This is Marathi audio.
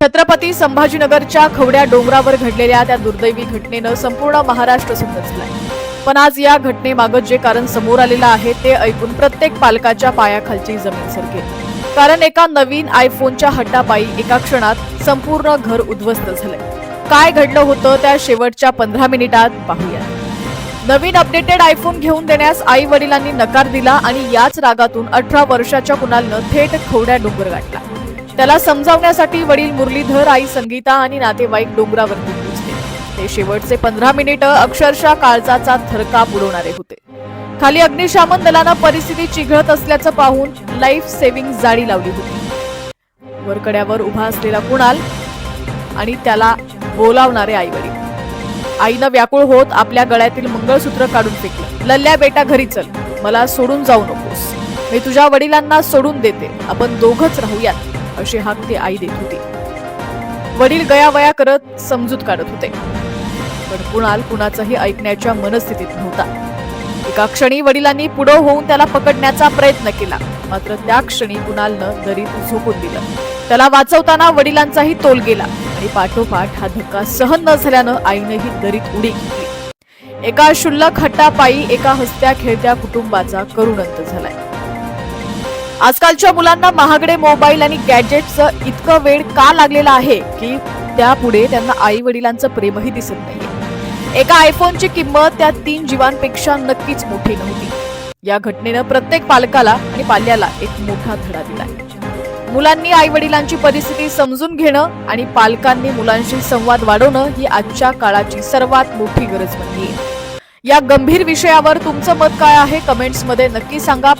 छत्रपती संभाजीनगरच्या खवड्या डोंगरावर घडलेल्या त्या दुर्दैवी घटनेनं संपूर्ण महाराष्ट्र सुन्न पण आज या घटनेमागं जे कारण समोर आलेलं आहे ते ऐकून प्रत्येक पालकाच्या पायाखालची जमीन सरकेल। कारण एका नवीन आयफोनच्या हट्टापायी एका क्षणात संपूर्ण घर उद्ध्वस्त झाले। काय घडलं होतं त्या शेवटच्या 15 मिनिटात पाहूया। नवीन अपडेटेड आयफोन घेऊन देण्यास आई वडिलांनी नकार दिला आणि याच रागातून 18 वर्षाच्या कुणालनं थेट खवड्या डोंगर गाठला। त्याला समजावण्यासाठी वडील मुरलीधर, आई संगीता आणि नातेवाईक डोंगरावरती पोहोचले। ते शेवटचे 15 मिनिटं अक्षरशः काळजाचा थरकाप उडवणारे होते। खाली अग्निशमन दलानं परिस्थिती चिघळत असल्याचं पाहून लाईफ सेव्हिंग जाळी लावली होती। वरकड्यावर उभा असलेला कुणाल आणि त्याला बोलावणारे आई वडील। आईनं व्याकुळ होत आपल्या गळ्यातील मंगळसूत्र काढून फेकलं। लल्ल्या बेटा घरी चल, मला सोडून जाऊ नकोस, मी तुझ्या वडिलांना सोडून देते, आपण दोघंच राहूयात अशी हाक ती आई देत होती। वडील गयावया करत समजूत काढत होते, पण कुणाल कुणाचंही ऐकण्याच्या मनस्थितीत नव्हता। एका क्षणी वडिलांनी पुढे होऊन त्याला पकडण्याचा प्रयत्न केला, मात्र त्या क्षणी कुणालनं दरीत झोकून दिलं। त्याला वाचवताना वडिलांचाही तोल गेला आणि पाठोपाठ हा धक्का सहन न झाल्यानं आईनेही दरीत उडी घेतली। एका क्षुल्लक हट्टापायी एका हसत्या खेळत्या कुटुंबाचा करुण अंत झालाय। आजकालच्या मुलांना महागडे मोबाईल आणि गॅजेट्सचं इतकं वेड का लागलेलं आहे की त्यापुढे त्यांना आई वडिलांचं प्रेमही दिसत नाहीये। एका आयफोनची किंमत त्या 3 जीवांपेक्षा नक्कीच मोठी नव्हती। या घटनेनं प्रत्येक पालकाला आणि पाल्याला एक मोठा धडा दिलाय। मुलांनी आई वडिलांची परिस्थिती समजून घेणं आणि पालकांनी मुलांशी संवाद वाढवणं ही आजच्या काळाची सर्वात मोठी गरज बनलीय। या गंभीर विषयावर तुमचं मत काय आहे कमेंट्स मध्ये नक्की सांगा।